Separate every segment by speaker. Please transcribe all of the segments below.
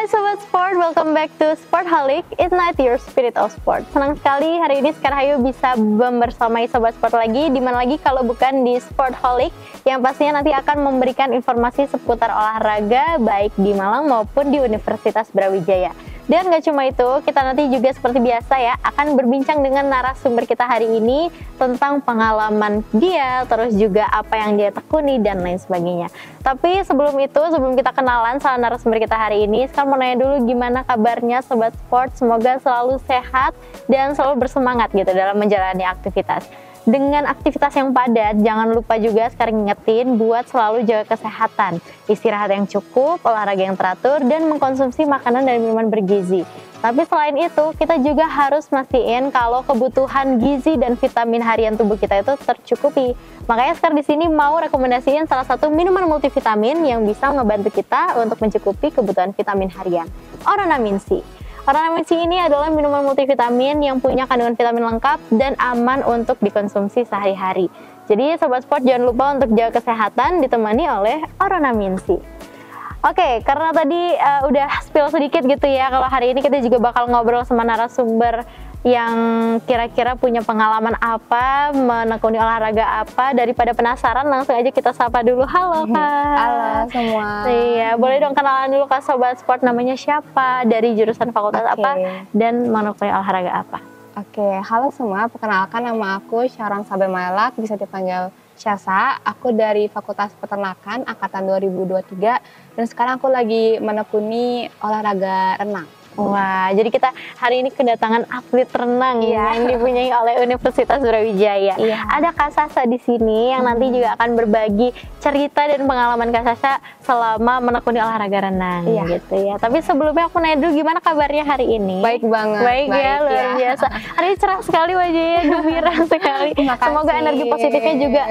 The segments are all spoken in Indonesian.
Speaker 1: Sobat Sport, welcome back to Sportholic, Ignite Your Spirit of Sport. Senang sekali hari ini Skarhayu bisa membersamai Sobat Sport lagi, dimana lagi kalau bukan di Sportholic, yang pastinya nanti akan memberikan informasi seputar olahraga, baik di Malang maupun di Universitas Brawijaya. Dan gak cuma itu, kita nanti juga seperti biasa ya, akan berbincang dengan narasumber kita hari ini tentang pengalaman dia, terus juga apa yang dia tekuni, dan lain sebagainya. Tapi sebelum itu, sebelum kita kenalan sama narasumber kita hari ini, sekarang mau nanya dulu gimana kabarnya Sobat Sport, semoga selalu sehat dan selalu bersemangat gitu dalam menjalani aktivitas. Dengan aktivitas yang padat, jangan lupa juga sekarang ngingetin buat selalu jaga kesehatan, istirahat yang cukup, olahraga yang teratur, dan mengkonsumsi makanan dan minuman bergizi. Tapi selain itu, kita juga harus mastiin kalau kebutuhan gizi dan vitamin harian tubuh kita itu tercukupi. Makanya sekarang di sini mau rekomendasiin salah satu minuman multivitamin yang bisa ngebantu kita untuk mencukupi kebutuhan vitamin harian, Oranamin C. Oranamin C ini adalah minuman multivitamin yang punya kandungan vitamin lengkap dan aman untuk dikonsumsi sehari-hari. Jadi Sobat Sport jangan lupa untuk jaga kesehatan ditemani oleh Oranamin C. Oke, karena tadi udah spill sedikit gitu ya, kalau hari ini kita juga bakal ngobrol sama narasumber yang kira-kira punya pengalaman apa, menekuni olahraga apa. Daripada penasaran, langsung aja kita sapa dulu. Halo Kak.
Speaker 2: Halo semua.
Speaker 1: Iya, boleh dong kenalan dulu Kak Sobat Sport, namanya siapa, dari jurusan fakultas apa, dan menekuni olahraga apa?
Speaker 2: Oke, halo semua, perkenalkan nama aku Sharon Sabemalak, bisa dipanggil Syasa. Aku dari Fakultas Peternakan angkatan 2023 dan sekarang aku lagi menekuni olahraga renang.
Speaker 1: Wah, jadi kita hari ini kedatangan atlet renang yang dipunyai oleh Universitas Brawijaya. Ada Kak Sasa di sini yang nanti juga akan berbagi cerita dan pengalaman Kak Sasa selama menekuni olahraga renang gitu ya. Tapi sebelumnya aku nanya dulu, gimana kabarnya hari ini?
Speaker 2: Baik banget.
Speaker 1: Baik ya, luar biasa. Hari ini cerah sekali wajahnya, gembira sekali. Semoga energi positifnya juga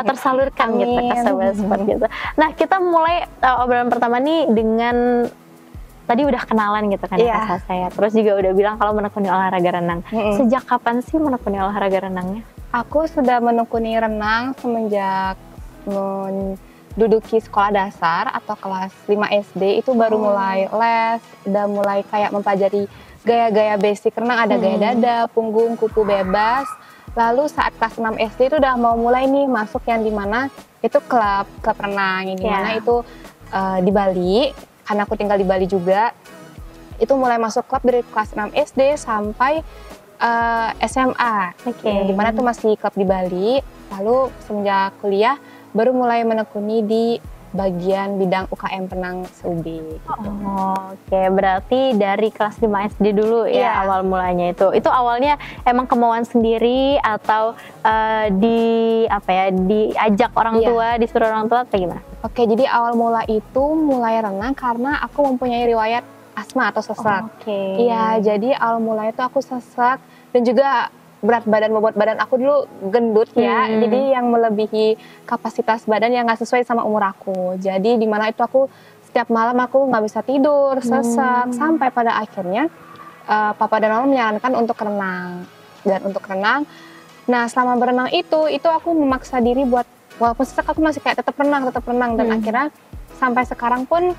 Speaker 1: tersalurkan gitu ke Sobat Sport gitu. Nah, kita mulai obrolan pertama nih dengan tadi udah kenalan gitu kan Kak Sasa ya. Terus juga udah bilang kalau menekuni olahraga renang. Sejak kapan sih menekuni olahraga renangnya?
Speaker 2: Aku sudah menekuni renang semenjak menduduki sekolah dasar atau kelas 5 SD. Itu baru mulai les, udah mulai kayak mempelajari gaya-gaya basic renang. Ada gaya dada, punggung, kuku bebas. Lalu saat kelas 6 SD itu udah mau mulai nih masuk yang dimana itu klub renang. Yang dimana itu di Bali. Karena aku tinggal di Bali juga, itu mulai masuk klub dari kelas 6 SD sampai SMA. Dimana tuh masih klub di Bali, lalu semenjak kuliah baru mulai menekuni di bagian bidang UKM Penang SUB.
Speaker 1: Oke, berarti dari kelas 5 SD dulu ya awal mulanya itu. Itu awalnya emang kemauan sendiri atau diajak orang tua, disuruh orang tua atau gimana?
Speaker 2: Oke, jadi awal mula itu mulai renang karena aku mempunyai riwayat asma atau sesak. Iya, jadi awal mula itu aku sesak dan juga berat badan, bobot badan aku dulu gendut ya, jadi yang melebihi kapasitas badan yang nggak sesuai sama umur aku. Jadi di mana itu aku setiap malam aku nggak bisa tidur, sesak, sampai pada akhirnya papa dan mama menyarankan untuk renang. Dan untuk renang, nah selama berenang itu aku memaksa diri buat walaupun sesak aku masih kayak tetap renang dan akhirnya sampai sekarang pun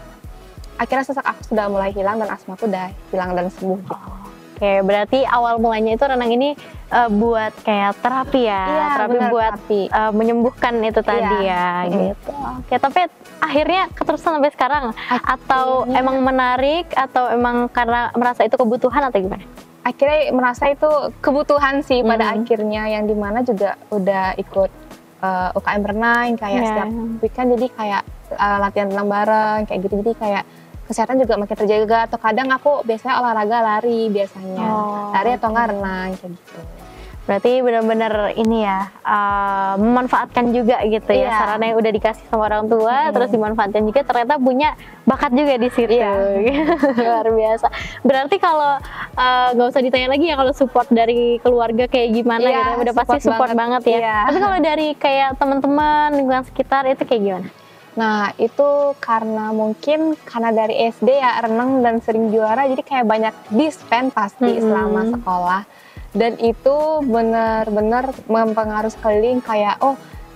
Speaker 2: akhirnya sesak aku sudah mulai hilang dan asma aku udah hilang dan sembuh gitu.
Speaker 1: Oke, berarti awal mulanya itu renang ini buat kayak terapi ya, terapi buat menyembuhkan itu tadi ya gitu. Oke, tapi akhirnya keterusan sampai sekarang atau emang menarik atau emang karena merasa itu kebutuhan atau gimana?
Speaker 2: Akhirnya merasa itu kebutuhan sih pada akhirnya, yang dimana juga udah ikut UKM renang kayak setiap weekend, jadi kayak latihan renang bareng kayak gitu, jadi kayak kesehatan juga makin terjaga. Atau kadang aku biasanya olahraga lari biasanya, lari atau enggak renang kayak gitu.
Speaker 1: Berarti benar-benar ini ya, memanfaatkan juga gitu ya, sarana yang udah dikasih sama orang tua, terus dimanfaatkan juga, ternyata punya bakat juga di situ. Luar biasa. Berarti kalau nggak usah ditanya lagi ya kalau support dari keluarga kayak gimana gitu, udah pasti support banget ya. Tapi kalau dari kayak teman-teman lingkungan sekitar itu kayak gimana?
Speaker 2: Nah itu karena dari SD ya renang dan sering juara, jadi kayak banyak dispen pasti selama sekolah. Dan itu benar-benar mempengaruhi sekeliling kayak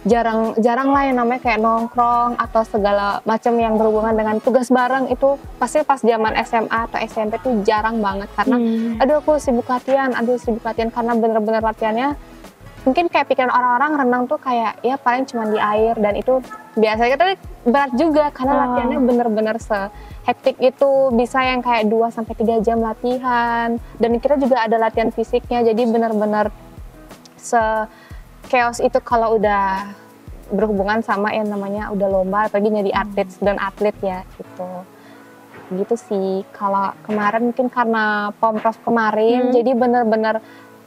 Speaker 2: jarang lah yang namanya kayak nongkrong atau segala macam yang berhubungan dengan tugas bareng. Itu pasti pas zaman SMA atau SMP tuh jarang banget karena aduh aku sibuk latihan karena bener-bener latihannya mungkin kayak pikiran orang-orang renang tuh kayak ya paling cuma di air, dan itu biasanya tapi berat juga karena latihannya bener-bener hektik itu, bisa yang kayak 2-3 jam latihan, dan kita juga ada latihan fisiknya, jadi bener-bener chaos itu kalau udah berhubungan sama yang namanya udah lomba, apalagi jadi atlet ya gitu sih. Kalau kemarin mungkin karena Pomprov kemarin jadi bener-bener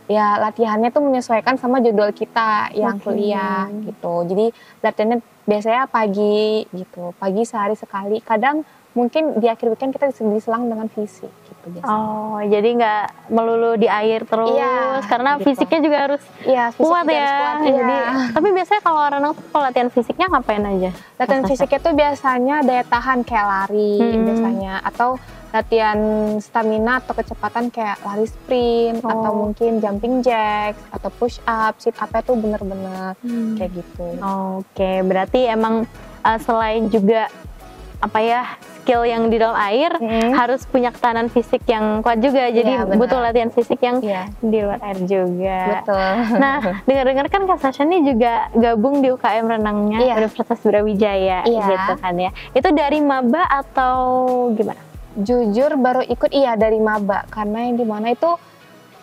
Speaker 2: ya latihannya tuh menyesuaikan sama jadwal kita yang kuliah gitu. Jadi latihannya biasanya pagi gitu, pagi sehari sekali, kadang mungkin di akhir weekend kita diselang dengan fisik gitu biasanya.
Speaker 1: Oh, jadi nggak melulu di air terus, karena
Speaker 2: gitu.
Speaker 1: Fisiknya juga harus kuat ya. Jadi, tapi biasanya kalau renang tuh kalau latihan fisiknya ngapain aja?
Speaker 2: Latihan fisiknya tuh biasanya daya tahan kayak lari biasanya, atau latihan stamina atau kecepatan kayak lari sprint, atau mungkin jumping jacks, atau push up, sit up itu bener-bener kayak gitu.
Speaker 1: Oke, berarti emang selain juga skill yang di dalam air, harus punya ketahanan fisik yang kuat juga. Jadi butuh latihan fisik yang di luar air juga.
Speaker 2: Betul.
Speaker 1: Nah, dengar-dengar kan Kak Sasha nih juga gabung di UKM renangnya Universitas Brawijaya gitu kan ya. Itu dari maba atau gimana?
Speaker 2: Jujur baru ikut dari maba, karena yang dimana itu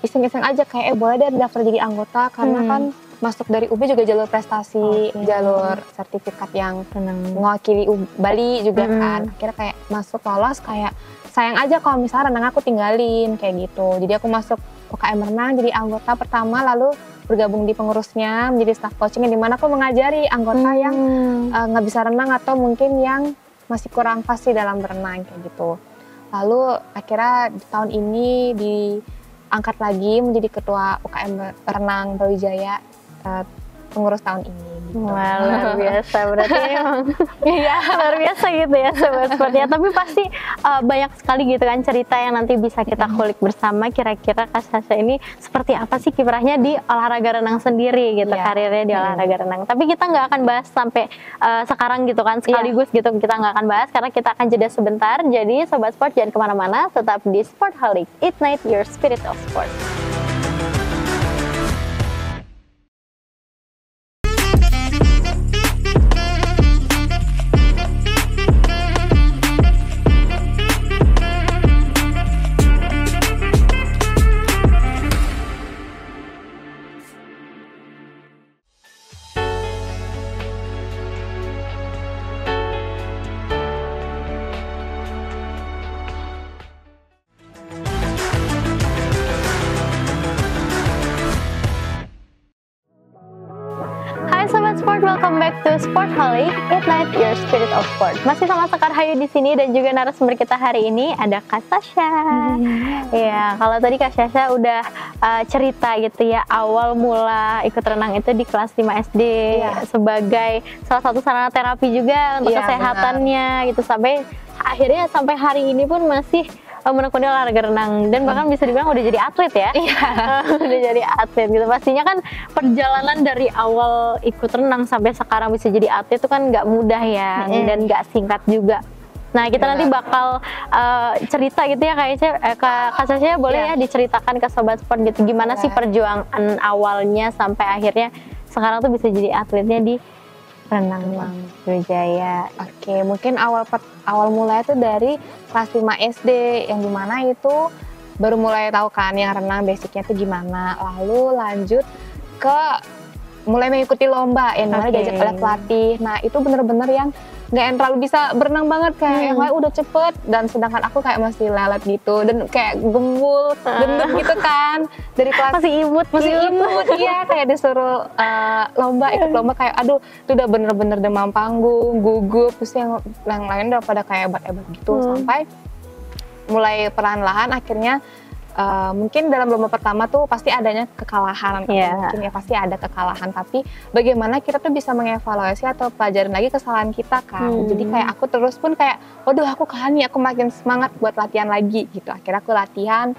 Speaker 2: iseng-iseng aja kayak boleh deh daftar jadi anggota, karena kan masuk dari UB juga jalur prestasi, jalur sertifikat yang mewakili Bali juga kan. Akhirnya kayak masuk lolos, kayak sayang aja kalau misalnya renang aku tinggalin kayak gitu. Jadi aku masuk UKM renang jadi anggota pertama, lalu bergabung di pengurusnya menjadi staff coaching, yang dimana aku mengajari anggota yang nggak bisa renang atau mungkin yang masih kurang fasih dalam berenang kayak gitu. Lalu akhirnya di tahun ini diangkat lagi menjadi ketua UKM renang Brawijaya, pengurus tahun ini gitu.
Speaker 1: Wah, luar biasa, berarti emang luar biasa gitu ya Sobat Sport ya. Tapi pasti banyak sekali gitu kan cerita yang nanti bisa kita kulik bersama. Kira-kira Kak Sasha ini seperti apa sih kiprahnya di olahraga renang sendiri gitu, karirnya di olahraga renang. Tapi kita nggak akan bahas sampai sekarang gitu kan, sekaligus gitu kita nggak akan bahas, karena kita akan jeda sebentar. Jadi Sobat Sport jangan kemana-mana, tetap di Sportholic, Ignite Your Spirit of Sport. Sobat Sport, welcome back to Sportholic, Ignite Your Spirit of Sport. Masih sama Sekar Hayu di sini, dan juga narasumber kita hari ini ada Kak Sasha. Ya, kalau tadi Kak Sasha udah cerita gitu ya, awal mula ikut renang itu di kelas 5 SD sebagai salah satu sarana terapi juga untuk kesehatannya gitu, sampai akhirnya sampai hari ini pun masih menekuni olahraga renang, dan bahkan bisa dibilang udah jadi atlet ya. Udah jadi atlet gitu. Pastinya kan perjalanan dari awal ikut renang sampai sekarang bisa jadi atlet itu kan nggak mudah ya, dan nggak singkat juga. Nah, kita nanti bakal cerita gitu ya Kak Sasha, boleh ya diceritakan ke Sobat Sport gitu, gimana sih perjuangan awalnya sampai akhirnya sekarang tuh bisa jadi atletnya di renang Brawijaya.
Speaker 2: Oke, mungkin awal mulai itu dari kelas 5 SD, yang dimana itu baru mulai tahu kan yang renang basicnya itu gimana. Lalu lanjut ke mulai mengikuti lomba yang namanya diajak oleh pelatih. Nah, itu bener-bener yang nggak terlalu bisa berenang banget, kayak yang lain udah cepet, dan sedangkan aku kayak masih lelet gitu, dan kayak gembul, gendut gitu kan, dari kelas
Speaker 1: masih imut,
Speaker 2: iya, kayak disuruh ikut lomba kayak aduh, itu udah bener-bener demam panggung, gugup, terus yang lain udah pada kayak hebat-hebat gitu, sampai mulai perlahan-lahan akhirnya mungkin dalam lomba pertama tuh pasti adanya kekalahan, mungkin ya pasti ada kekalahan, tapi bagaimana kita tuh bisa mengevaluasi atau pelajarin lagi kesalahan kita kan. Jadi kayak aku terus pun kayak, waduh aku kalah nih, aku makin semangat buat latihan lagi gitu. Akhirnya aku latihan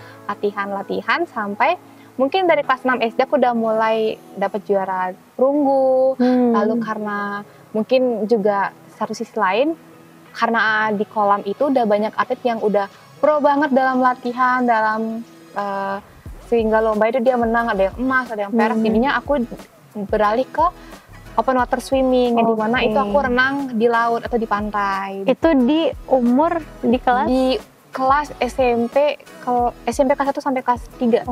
Speaker 2: sampai mungkin dari kelas 6 SD aku udah mulai dapat juara perunggu. Lalu karena mungkin juga satu sisi lain, karena di kolam itu udah banyak atlet yang udah pro banget dalam latihan, dalam sehingga lomba itu dia menang, ada yang emas, ada yang perak. Jadinya aku beralih ke open water swimming, yang dimana itu aku renang di laut atau di pantai.
Speaker 1: Itu di umur di kelas?
Speaker 2: Di kelas SMP kelas 1 sampai kelas 3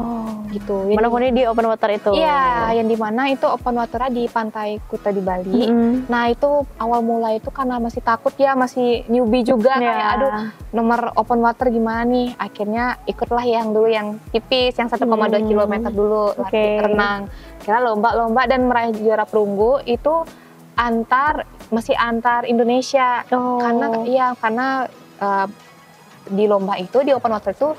Speaker 2: gitu.
Speaker 1: Menekuni di open water itu?
Speaker 2: Iya, yang dimana itu open waternya di Pantai Kuta di Bali. Nah itu awal mulai itu karena masih takut ya, masih newbie juga, kayak aduh nomor open water gimana nih. Akhirnya ikutlah yang dulu yang tipis, yang 1,2 km dulu latih renang. Kira lomba-lomba dan meraih juara perunggu itu masih antar Indonesia. Karena di lomba itu, di open water itu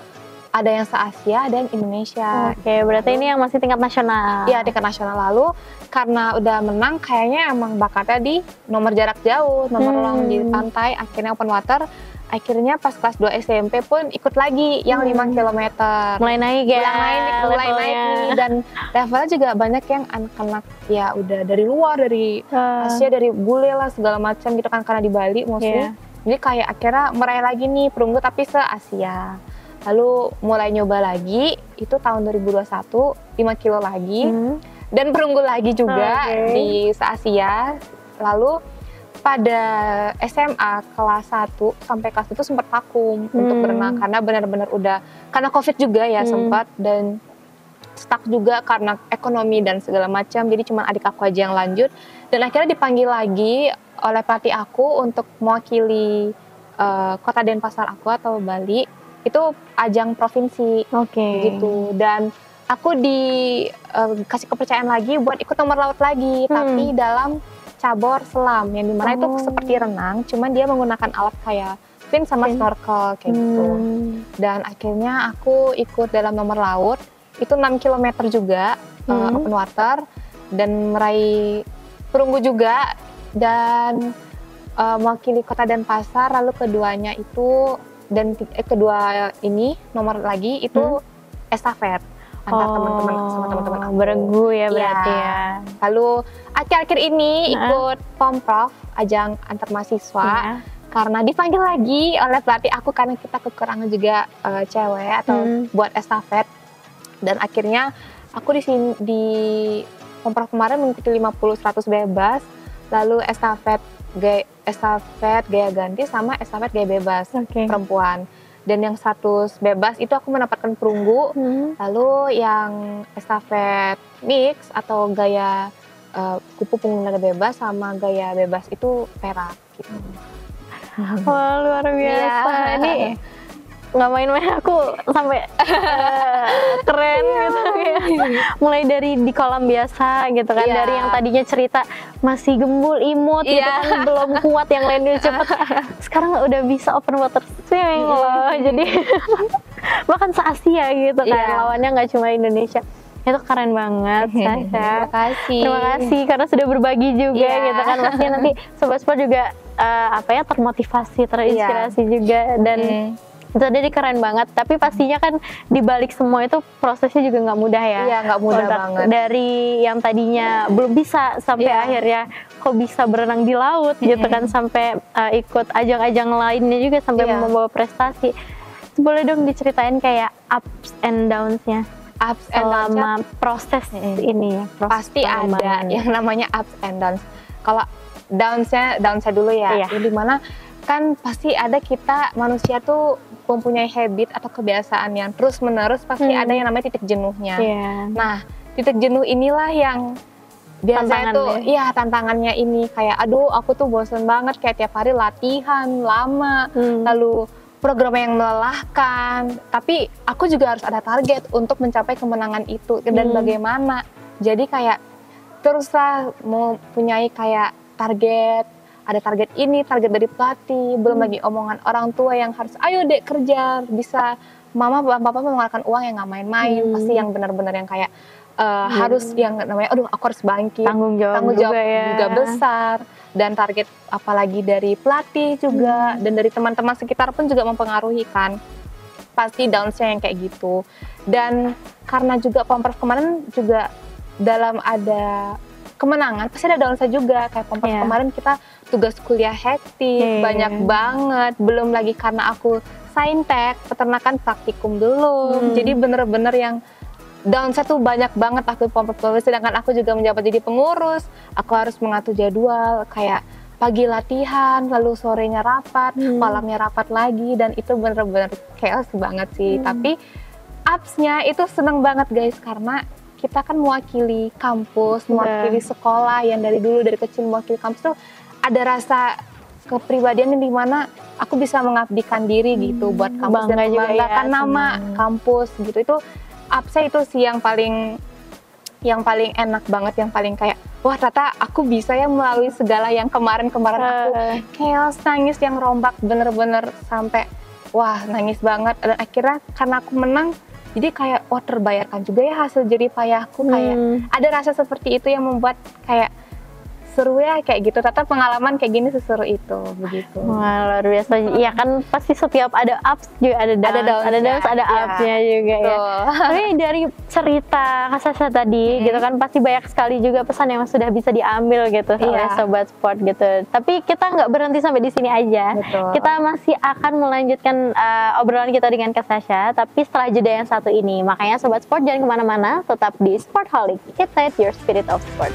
Speaker 2: ada yang se-Asia, ada yang Indonesia.
Speaker 1: Berarti ini yang masih tingkat nasional?
Speaker 2: Iya, tingkat nasional. Lalu karena udah menang, kayaknya emang bakatnya di nomor jarak jauh, nomor long di pantai, akhirnya open water. Akhirnya pas kelas 2 SMP pun ikut lagi yang 5 km.
Speaker 1: Mulai naik ya?
Speaker 2: Mulai naik nih. Dan levelnya juga banyak yang anak-anak ya udah dari luar, dari Asia, dari bule lah segala macam gitu kan, karena di Bali mostly. Jadi kayak akhirnya meraih lagi nih perunggu tapi se-Asia. Lalu mulai nyoba lagi, itu tahun 2021, 5 kilo lagi. Dan perunggu lagi juga di se-Asia. Lalu pada SMA kelas 1 sampai kelas itu sempat vakum untuk berenang. Karena benar-benar karena COVID juga ya sempat. Dan stuck juga karena ekonomi dan segala macam. Jadi cuma adik aku aja yang lanjut. Dan akhirnya dipanggil lagi oleh pelatih aku untuk mewakili kota Denpasar aku atau Bali, itu ajang provinsi gitu. Dan aku dikasih kepercayaan lagi buat ikut nomor laut lagi, tapi dalam cabur selam, yang dimana itu seperti renang, cuman dia menggunakan alat kayak fin sama snorkel kayak gitu. Dan akhirnya aku ikut dalam nomor laut, itu 6 km juga, open water, dan meraih perunggu juga. Dan mewakili kota Denpasar. Lalu keduanya itu kedua ini nomor lagi itu estafet antar teman-teman sama teman-teman aku.
Speaker 1: Beregu ya berarti ya.
Speaker 2: Lalu akhir-akhir ini ikut Pomprov, ajang antar mahasiswa. Karena dipanggil lagi oleh pelatih aku karena kita kekurangan juga cewek atau buat estafet. Dan akhirnya aku di Pomprov kemarin mengikuti 50-100 bebas. Lalu estafet gaya ganti sama estafet gaya bebas perempuan. Dan yang 100 bebas itu aku mendapatkan perunggu. Lalu yang estafet mix atau gaya kupu punggung nada bebas sama gaya bebas itu perak gitu.
Speaker 1: Wah, luar biasa. Ini nggak main-main, aku sampai keren gitu kayak. Mulai dari di kolam biasa gitu kan, dari yang tadinya cerita masih gembul imut gitu kan, belum kuat, yang lainnya cepet, sekarang udah bisa open water swimming loh. Jadi bahkan se-Asia gitu kan, lawannya nggak cuma Indonesia. Itu keren banget, Sasha. Terima kasih karena sudah berbagi juga gitu kan. Pastinya nanti Sobat Sport juga termotivasi, terinspirasi juga. Dan itu tadi keren banget, tapi pastinya kan dibalik semua itu prosesnya juga nggak mudah ya.
Speaker 2: Iya, nggak mudah banget.
Speaker 1: Dari yang tadinya belum bisa sampai akhirnya kok bisa berenang di laut gitu kan, sampai ikut ajang-ajang lainnya juga sampai membawa prestasi. Boleh dong diceritain kayak ups and downs-nya selama proses ini ya?
Speaker 2: Pasti ada yang namanya ups and downs. Kalau downs-nya dulu ya, yang dimana kan pasti ada kita manusia tuh mempunyai habit atau kebiasaan yang terus-menerus, pasti ada yang namanya titik jenuhnya. Nah, titik jenuh inilah yang biasanya tuh, tantangannya ini kayak, aduh aku tuh bosen banget, kayak tiap hari latihan lama, lalu program yang melelahkan, tapi aku juga harus ada target untuk mencapai kemenangan itu, dan bagaimana. Jadi kayak teruslah mempunyai kayak target, ada target ini, target dari pelatih, belum lagi omongan orang tua yang harus, ayo dek kerja, bisa, mama, bapak mengeluarkan uang yang nggak main-main, pasti yang benar-benar yang kayak harus yang namanya, aduh aku harus bangkit, tanggung jawab juga besar, dan target apalagi dari pelatih juga, dan dari teman-teman sekitar pun juga mempengaruhi kan, pasti downs-nya yang kayak gitu. Dan karena juga Pampers kemarin juga dalam ada kemenangan pasti ada downside juga, kayak Pampers kemarin kita tugas kuliah hektik, banyak banget, belum lagi karena aku saintek, peternakan praktikum dulu, jadi bener-bener yang downside tuh banyak banget aku Pampers, sedangkan aku juga menjabat jadi pengurus, aku harus mengatur jadwal kayak pagi latihan, lalu sorenya rapat, malamnya rapat lagi, dan itu bener-bener chaos banget sih. Tapi upsnya itu seneng banget guys, karena kita kan mewakili kampus, mewakili sekolah yang dari dulu dari kecil mewakili kampus tuh ada rasa kepribadian yang dimana aku bisa mengabdikan diri gitu buat kampus dan membanggakan nama kampus gitu. Itu upsnya itu sih yang paling enak banget, yang paling kayak wah ternyata aku bisa ya melalui segala yang kemarin aku chaos, nangis yang rombak bener-bener sampai wah nangis banget, dan akhirnya karena aku menang jadi kayak oh terbayarkan juga ya hasil jerih payahku, kayak ada rasa seperti itu yang membuat kayak seru ya kayak gitu, ternyata pengalaman kayak gini seseru itu begitu.
Speaker 1: Wah, luar biasa. Iya kan pasti setiap ada ups juga ada downs, ada upsnya juga ya. Tapi dari cerita Kak Sasha tadi gitu kan pasti banyak sekali juga pesan yang sudah bisa diambil gitu oleh Sobat Sport gitu. Tapi kita nggak berhenti sampai di sini aja. Kita masih akan melanjutkan obrolan kita dengan Kak Sasha, tapi setelah jeda yang satu ini. Makanya Sobat Sport jangan kemana-mana, tetap di Sportholic, ignite your spirit of sport.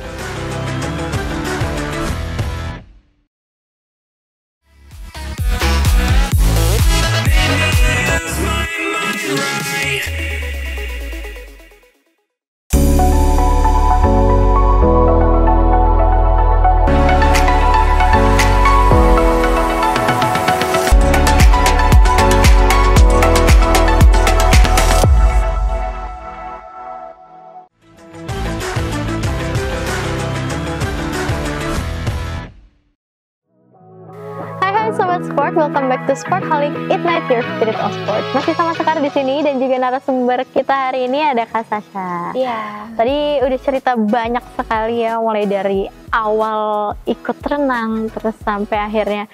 Speaker 1: Sobat Sport, welcome back to Sportholic, ignite your spirit of sport. Masih sama Sekar di sini dan juga narasumber kita hari ini ada Kak Sasha.
Speaker 2: Iya.
Speaker 1: Tadi udah cerita banyak sekali ya, mulai dari awal ikut renang terus sampai akhirnya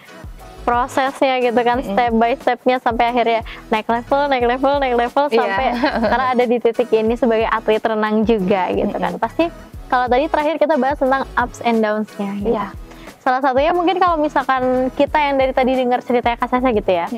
Speaker 1: prosesnya gitu kan, step by stepnya sampai akhirnya naik level sampai sekarang ada di titik ini sebagai atlet renang juga gitu kan. Pasti kalau tadi terakhir kita bahas tentang ups and downs-nya gitu. Salah satunya mungkin kalau misalkan kita yang dari tadi dengar ceritanya Kak Sasha gitu ya,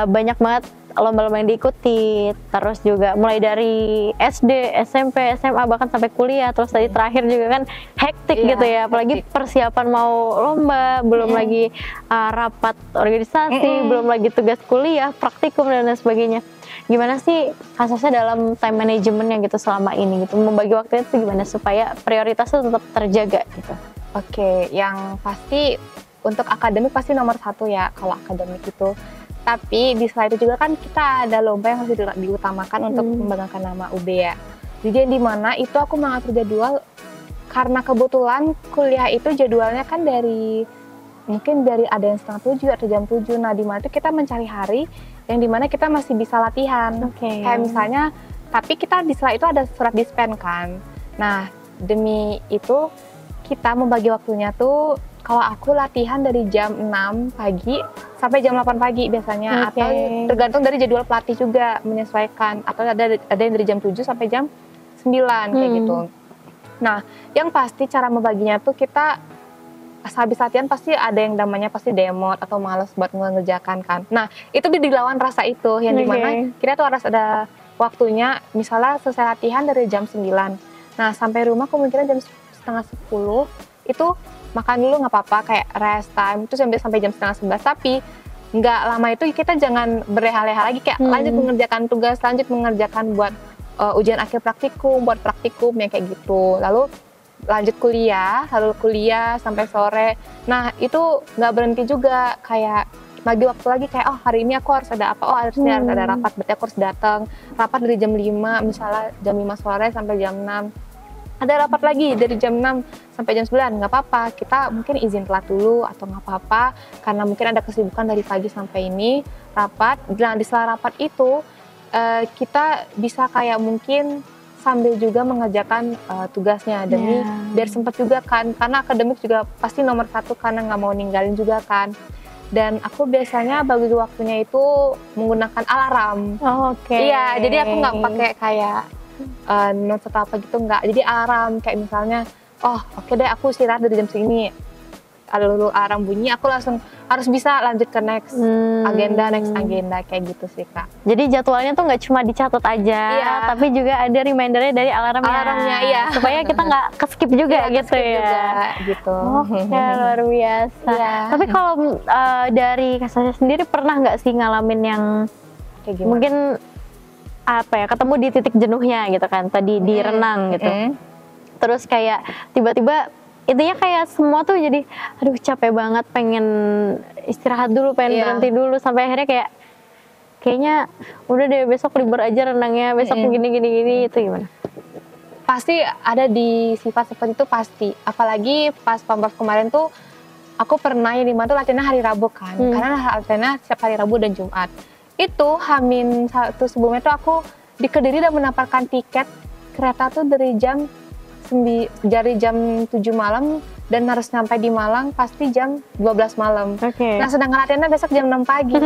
Speaker 1: banyak banget lomba-lomba yang diikuti, terus juga mulai dari SD, SMP, SMA bahkan sampai kuliah, terus tadi terakhir juga kan hektik gitu ya, apalagi persiapan mau lomba, belum lagi rapat organisasi, belum lagi tugas kuliah, praktikum dan lain sebagainya. Gimana sih Kak Sasha dalam time managementnya gitu selama ini gitu, membagi waktunya itu gimana supaya prioritasnya tetap terjaga gitu?
Speaker 2: Oke, yang pasti untuk akademik pasti nomor satu ya kalau akademik itu. Tapi di selain itu juga kan kita ada lomba yang harus diutamakan untuk membanggakan nama UB ya. Jadi yang dimana itu aku mengatur jadwal karena kebetulan kuliah itu jadwalnya kan mungkin dari ada yang setengah 7 atau jam 7. Nah dimana itu kita mencari hari yang dimana kita masih bisa latihan. Kayak misalnya, tapi kita di sela itu ada surat dispen kan. Nah demi itu kita membagi waktunya tuh, kalau aku latihan dari jam 6 pagi sampai jam 8 pagi biasanya, atau tergantung dari jadwal pelatih juga menyesuaikan, atau ada yang dari jam 7 sampai jam 9 kayak gitu. Nah, yang pasti cara membaginya tuh kita habis latihan pasti ada yang namanya pasti demot atau malas buat mengerjakan kan. Nah, itu dilawan rasa itu yang dimana kita tuh harus ada waktunya, misalnya selesai latihan dari jam 9. Nah, sampai rumah kemungkinan jam setengah 10 itu makan dulu nggak apa-apa, kayak rest time itu sampai jam setengah 11, tapi nggak lama itu kita jangan berleha-leha lagi, kayak lanjut mengerjakan tugas, lanjut mengerjakan buat ujian akhir praktikum, buat praktikum yang kayak gitu, lalu lanjut kuliah sampai sore. Nah itu nggak berhenti juga, kayak bagi waktu lagi kayak oh hari ini aku harus ada apa, oh harusnya harus ada rapat, berarti aku harus datang rapat dari jam 5, misalnya jam 5 sore sampai jam 6. Ada rapat lagi dari jam 6 sampai jam 9, nggak apa-apa, kita mungkin izin telat dulu atau nggak apa-apa, karena mungkin ada kesibukan dari pagi sampai ini rapat. Nah di sela rapat itu kita bisa kayak mungkin sambil juga mengerjakan tugasnya demi biar sempat juga kan, karena akademik juga pasti nomor satu karena nggak mau ninggalin juga kan. Dan aku biasanya bagi waktunya itu menggunakan alarm.
Speaker 1: Oh, oke.
Speaker 2: Iya, jadi aku nggak pakai kayak notes atau apa gitu, nggak. Jadi alarm kayak misalnya, oh oke deh aku istirahat dari jam segini. Lalu alarm bunyi, aku langsung harus bisa lanjut ke next agenda kayak gitu sih Kak.
Speaker 1: Jadi jadwalnya tuh nggak cuma dicatat aja,
Speaker 2: Iya.
Speaker 1: tapi juga ada remindernya dari alarmnya.
Speaker 2: Alarmnya, iya.
Speaker 1: Supaya kita nggak ke-skip juga
Speaker 2: Iya,
Speaker 1: gitu
Speaker 2: skip
Speaker 1: ya.
Speaker 2: juga, gitu.
Speaker 1: Oke, luar biasa.
Speaker 2: Iya.
Speaker 1: Tapi kalau dari Kak Sasha sendiri pernah nggak sih ngalamin yang
Speaker 2: Kayak gimana?
Speaker 1: mungkin apa ya, ketemu di titik jenuhnya gitu kan, tadi di renang gitu. Terus kayak tiba-tiba intinya kayak semua tuh jadi aduh capek banget, pengen istirahat dulu, pengen berhenti dulu, sampai akhirnya kayaknya udah deh besok libur aja renangnya, besok gini itu gimana?
Speaker 2: Pasti ada di sifat seperti itu pasti. Apalagi pas Pampers kemarin tuh aku pernah yang dimana tuh latihannya hari Rabu kan, karena latihannya setiap hari Rabu dan Jumat. Itu Hamin satu sebelumnya tuh aku di Kediri dan mendapatkan tiket kereta tuh dari jam 7 malam dan harus sampai di Malang pasti jam 12 malam. Nah sedangkan latihannya besok jam 6 pagi.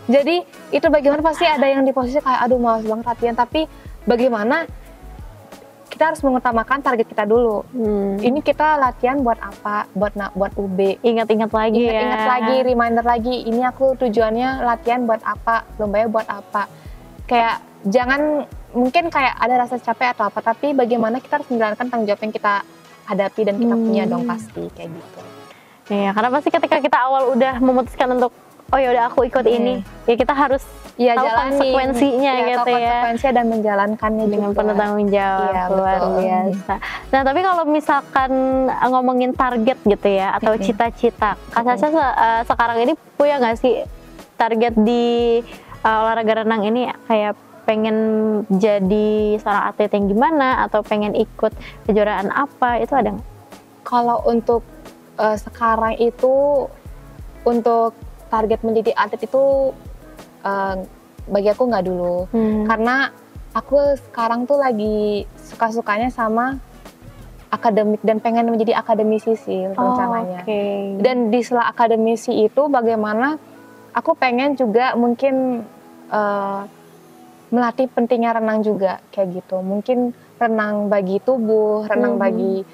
Speaker 2: Jadi itu bagaimana pasti ada yang di posisi kayak aduh malas banget latihan, tapi bagaimana kita harus mengutamakan target kita dulu. Ini kita latihan buat apa? Buat UB.
Speaker 1: Ingat-ingat lagi
Speaker 2: Ingat lagi, reminder lagi. Ini aku tujuannya latihan buat apa? Lombanya buat apa? Kayak jangan mungkin kayak ada rasa capek atau apa, tapi bagaimana kita harus menjalankan tanggung jawab yang kita hadapi dan kita punya dong pasti kayak gitu.
Speaker 1: Iya, karena pasti ketika kita awal udah memutuskan untuk oh ya udah aku ikut ini, ya kita harus tahu konsekuensinya gitu ya.
Speaker 2: Konsekuensinya dan menjalankannya
Speaker 1: dengan
Speaker 2: juga.
Speaker 1: penuh tanggung jawab.
Speaker 2: Iya,
Speaker 1: luar
Speaker 2: betul.
Speaker 1: biasa. Nah tapi kalau misalkan ngomongin target gitu ya atau cita-cita, Kak Sasha sekarang ini punya nggak sih target di olahraga renang ini, kayak pengen jadi seorang atlet yang gimana atau pengen ikut kejuaraan apa, itu ada nggak?
Speaker 2: Kalau untuk sekarang itu untuk target menjadi atlet itu bagi aku nggak dulu, karena aku sekarang tuh lagi suka-sukanya sama akademik dan pengen menjadi akademisi sih rencananya. Dan di sela akademisi itu bagaimana aku pengen juga mungkin melatih pentingnya renang juga kayak gitu. Mungkin renang bagi tubuh, renang bagi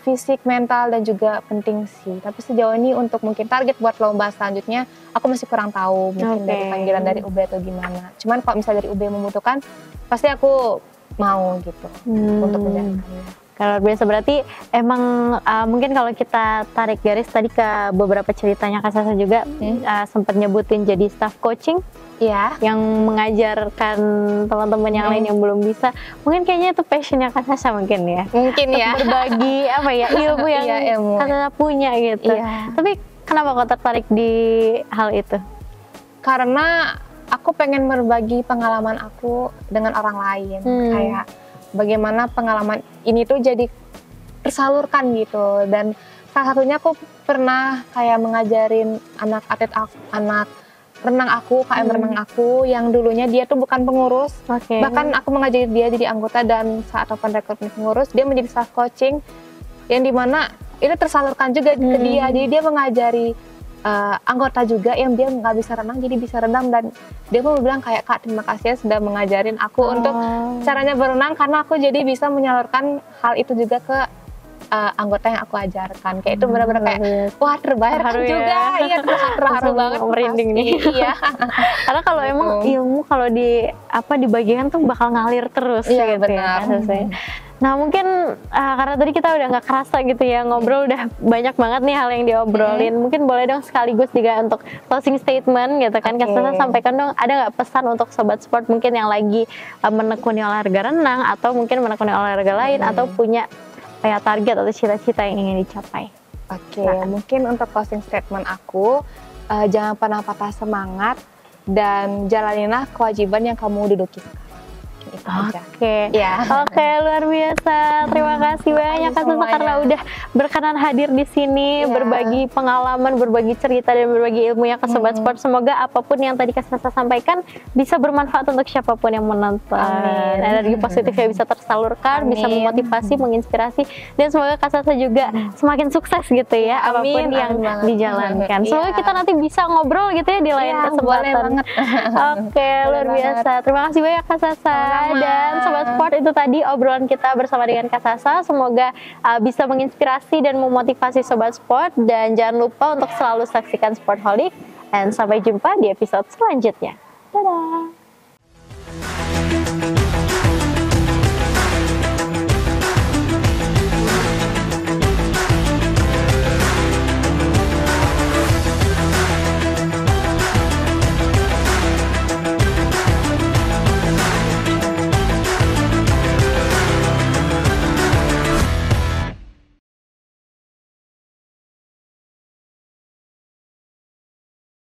Speaker 2: fisik, mental dan juga penting sih. Tapi sejauh ini untuk mungkin target buat lomba selanjutnya aku masih kurang tahu, mungkin dari panggilan dari UB atau gimana. Cuman kalau misalnya dari UB membutuhkan pasti aku mau gitu untuk menjalankannya.
Speaker 1: Kalau biasa berarti emang mungkin kalau kita tarik garis tadi ke beberapa ceritanya Kak Sasha juga sempat nyebutin jadi staff coaching.
Speaker 2: Iya.
Speaker 1: Yang mengajarkan teman-teman yang lain yang belum bisa. Mungkin kayaknya itu passionnya Kak Sasha mungkin ya.
Speaker 2: Mungkin ya.
Speaker 1: Berbagi apa ya ilmu yang Kak Sasha punya gitu. Tapi kenapa kok tertarik di hal itu?
Speaker 2: Karena aku pengen berbagi pengalaman aku dengan orang lain. Kayak bagaimana pengalaman ini tuh jadi tersalurkan gitu. Dan salah satunya aku pernah kayak mengajarin anak atlet anak renang aku, KM renang aku yang dulunya dia tuh bukan pengurus. Bahkan aku mengajari dia jadi anggota dan saat open rekrutmen pengurus dia menjadi staff coaching yang dimana itu tersalurkan juga ke dia. Jadi dia mengajari anggota juga yang dia nggak bisa renang jadi bisa renang, dan dia pun bilang kayak Kak terima kasih ya sudah mengajarin aku untuk caranya berenang, karena aku jadi bisa menyalurkan hal itu juga ke anggota yang aku ajarkan. Kayak itu benar-benar kayak wah terbayarkan juga ya, terharu banget,
Speaker 1: merinding nih.
Speaker 2: Iya.
Speaker 1: Karena kalau emang ilmu kalau dibagikan tuh bakal ngalir terus gitu
Speaker 2: benar.
Speaker 1: Ya. Nah mungkin karena tadi kita udah nggak kerasa gitu ya ngobrol, udah banyak banget nih hal yang diobrolin. Mungkin boleh dong sekaligus juga untuk closing statement gitu kan. Kak Sasha sampaikan dong, ada nggak pesan untuk sobat sport mungkin yang lagi menekuni olahraga renang atau mungkin menekuni olahraga lain atau punya kayak target atau cita-cita yang ingin dicapai?
Speaker 2: Mungkin untuk closing statement aku, jangan pernah patah semangat dan jalanilah kewajiban yang kamu duduki sekarang. aja.
Speaker 1: Oke,
Speaker 2: Iya.
Speaker 1: oke, luar biasa. Terima kasih banyak Kak Sasa
Speaker 2: semuanya.
Speaker 1: karena udah berkenan hadir di sini,
Speaker 2: Iya.
Speaker 1: berbagi pengalaman, berbagi cerita dan berbagi ilmunya ke Sobat Sport. Semoga apapun yang tadi Kak Sasa sampaikan bisa bermanfaat untuk siapapun yang menonton.
Speaker 2: Amin.
Speaker 1: Energi positifnya bisa tersalurkan, bisa
Speaker 2: Amin.
Speaker 1: memotivasi, menginspirasi, dan semoga Kak Sasa juga semakin sukses gitu ya, apapun
Speaker 2: Amin,
Speaker 1: yang
Speaker 2: amin banget.
Speaker 1: dijalankan. Semoga
Speaker 2: Iya.
Speaker 1: kita nanti bisa ngobrol gitu ya di lain
Speaker 2: Iya,
Speaker 1: kesempatan.
Speaker 2: boleh banget.
Speaker 1: Oke, luar
Speaker 2: Boleh
Speaker 1: biasa. Terima kasih banyak Kak Sasa.
Speaker 2: Sama-sama.
Speaker 1: Dan Sobat Sport, itu tadi obrolan kita bersama dengan Kak Sasa. Semoga bisa menginspirasi dan memotivasi Sobat Sport. Dan jangan lupa untuk selalu saksikan Sportholic. Dan sampai jumpa di episode selanjutnya. Dadah!